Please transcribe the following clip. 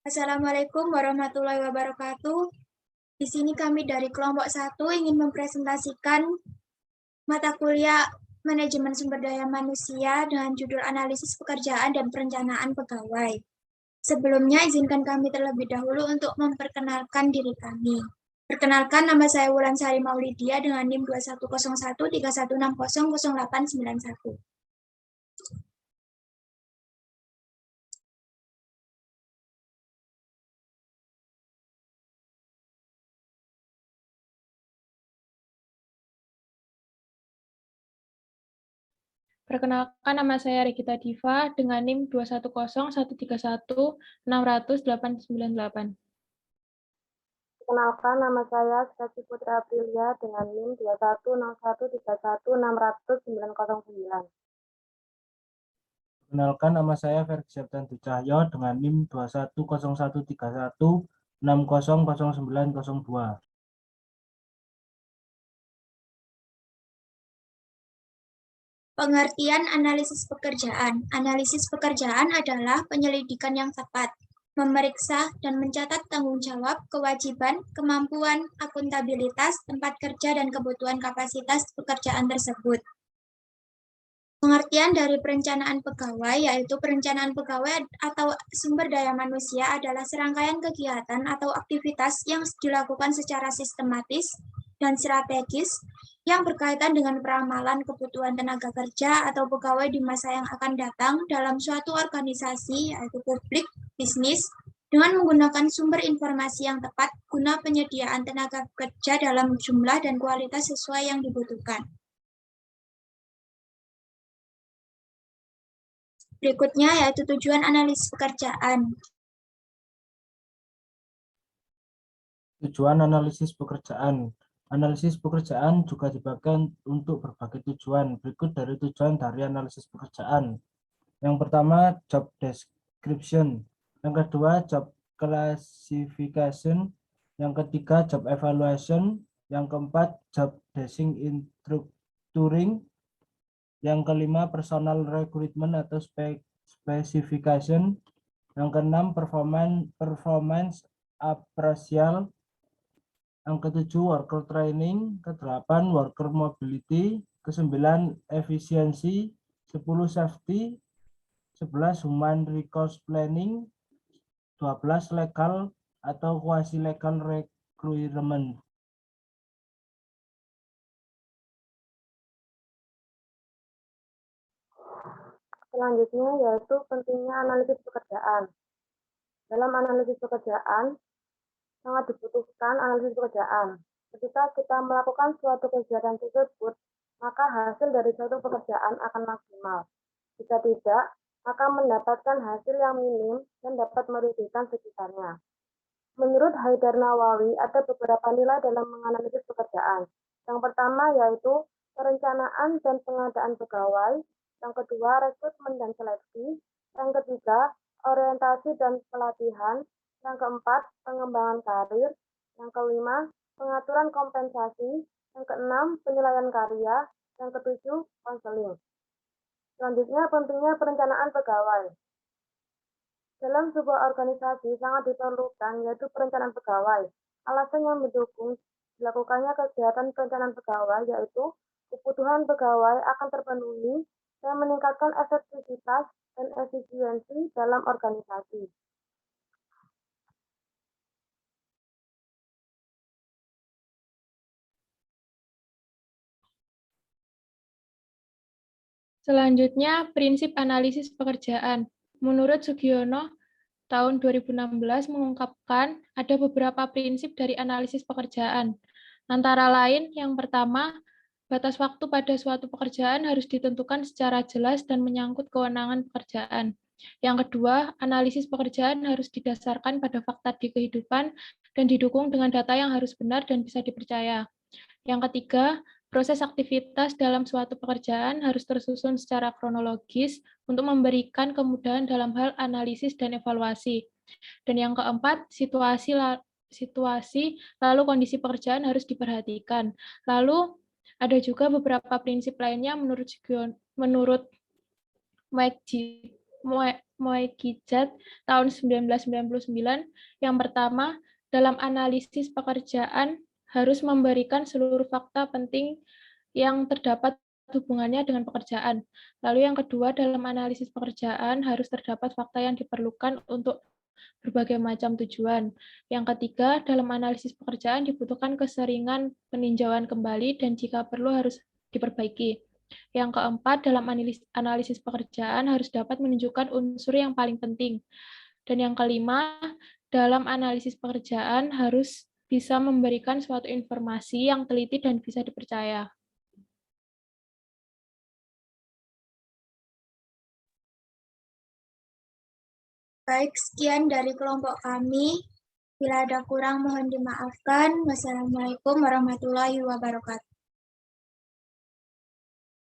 Assalamualaikum warahmatullahi wabarakatuh. Di sini kami dari kelompok 1 ingin mempresentasikan mata kuliah Manajemen Sumber Daya Manusia dengan judul Analisis Pekerjaan dan Perencanaan Pegawai. Sebelumnya izinkan kami terlebih dahulu untuk memperkenalkan diri kami. Perkenalkan, nama saya Wulansari Maulidia dengan NIM 210131600891. Perkenalkan, nama saya Regita Diva dengan NIM 21013160898. Perkenalkan, nama saya Siti Putri Aprilia dengan NIM 21013160909. Perkenalkan, nama saya Ferdi Septianto Cahyo dengan NIM 2101316000902. Pengertian analisis pekerjaan. Analisis pekerjaan adalah penyelidikan yang tepat, memeriksa dan mencatat tanggung jawab, kewajiban, kemampuan, akuntabilitas, tempat kerja, dan kebutuhan kapasitas pekerjaan tersebut. Pengertian dari perencanaan pegawai, yaitu perencanaan pegawai atau sumber daya manusia adalah serangkaian kegiatan atau aktivitas yang dilakukan secara sistematis dan strategis yang berkaitan dengan peramalan kebutuhan tenaga kerja atau pegawai di masa yang akan datang dalam suatu organisasi, yaitu publik, bisnis, dengan menggunakan sumber informasi yang tepat guna penyediaan tenaga kerja dalam jumlah dan kualitas sesuai yang dibutuhkan. Berikutnya yaitu tujuan analisis pekerjaan. Tujuan analisis pekerjaan. Analisis pekerjaan juga dibagi untuk berbagai tujuan. Berikut dari tujuan dari analisis pekerjaan. Yang pertama, job description. Yang kedua, job classification. Yang ketiga, job evaluation. Yang keempat, job design structuring. Yang kelima, personal recruitment atau specification. Yang keenam, performance appraisal. Yang ketujuh, worker training. Kedelapan, worker mobility. Kesembilan, efisiensi. 10, safety. 11, human resource planning. 12, legal atau quasi legal requirement. Selanjutnya yaitu pentingnya analisis pekerjaan. Dalam analisis pekerjaan, sangat dibutuhkan analisis pekerjaan. Ketika kita melakukan suatu kegiatan tersebut, maka hasil dari suatu pekerjaan akan maksimal. Jika tidak, maka mendapatkan hasil yang minim dan dapat merugikan sekitarnya. Menurut Haidar Nawawi, ada beberapa nilai dalam menganalisis pekerjaan. Yang pertama yaitu perencanaan dan pengadaan pegawai. Yang kedua, rekrutmen dan seleksi. Yang ketiga, orientasi dan pelatihan. Yang keempat, pengembangan karir. Yang kelima, pengaturan kompensasi. Yang keenam, penilaian karya. Yang ketujuh, konseling. Selanjutnya, pentingnya perencanaan pegawai. Dalam sebuah organisasi sangat diperlukan yaitu perencanaan pegawai. Alasan yang mendukung dilakukannya kegiatan perencanaan pegawai yaitu kebutuhan pegawai akan terpenuhi dan meningkatkan efektivitas dan efisiensi dalam organisasi. Selanjutnya, prinsip analisis pekerjaan. Menurut Sugiono, tahun 2016 mengungkapkan ada beberapa prinsip dari analisis pekerjaan. Antara lain, yang pertama, batas waktu pada suatu pekerjaan harus ditentukan secara jelas dan menyangkut kewenangan pekerjaan. Yang kedua, analisis pekerjaan harus didasarkan pada fakta di kehidupan dan didukung dengan data yang harus benar dan bisa dipercaya. Yang ketiga, proses aktivitas dalam suatu pekerjaan harus tersusun secara kronologis untuk memberikan kemudahan dalam hal analisis dan evaluasi. Dan yang keempat, situasi lalu kondisi pekerjaan harus diperhatikan. Lalu ada juga Moekijat tahun 1999. Yang pertama, dalam analisis pekerjaan harus memberikan seluruh fakta penting yang terdapat hubungannya dengan pekerjaan. Lalu yang kedua, dalam analisis pekerjaan harus terdapat fakta yang diperlukan untuk berbagai macam tujuan. Yang ketiga, dalam analisis pekerjaan dibutuhkan keseringan peninjauan kembali dan jika perlu harus diperbaiki. Yang keempat, dalam analisis pekerjaan harus dapat menunjukkan unsur yang paling penting. Dan yang kelima, dalam analisis pekerjaan harus bisa memberikan suatu informasi yang teliti dan bisa dipercaya. Baik, sekian dari kelompok kami. Bila ada kurang mohon dimaafkan. Wassalamualaikum warahmatullahi wabarakatuh.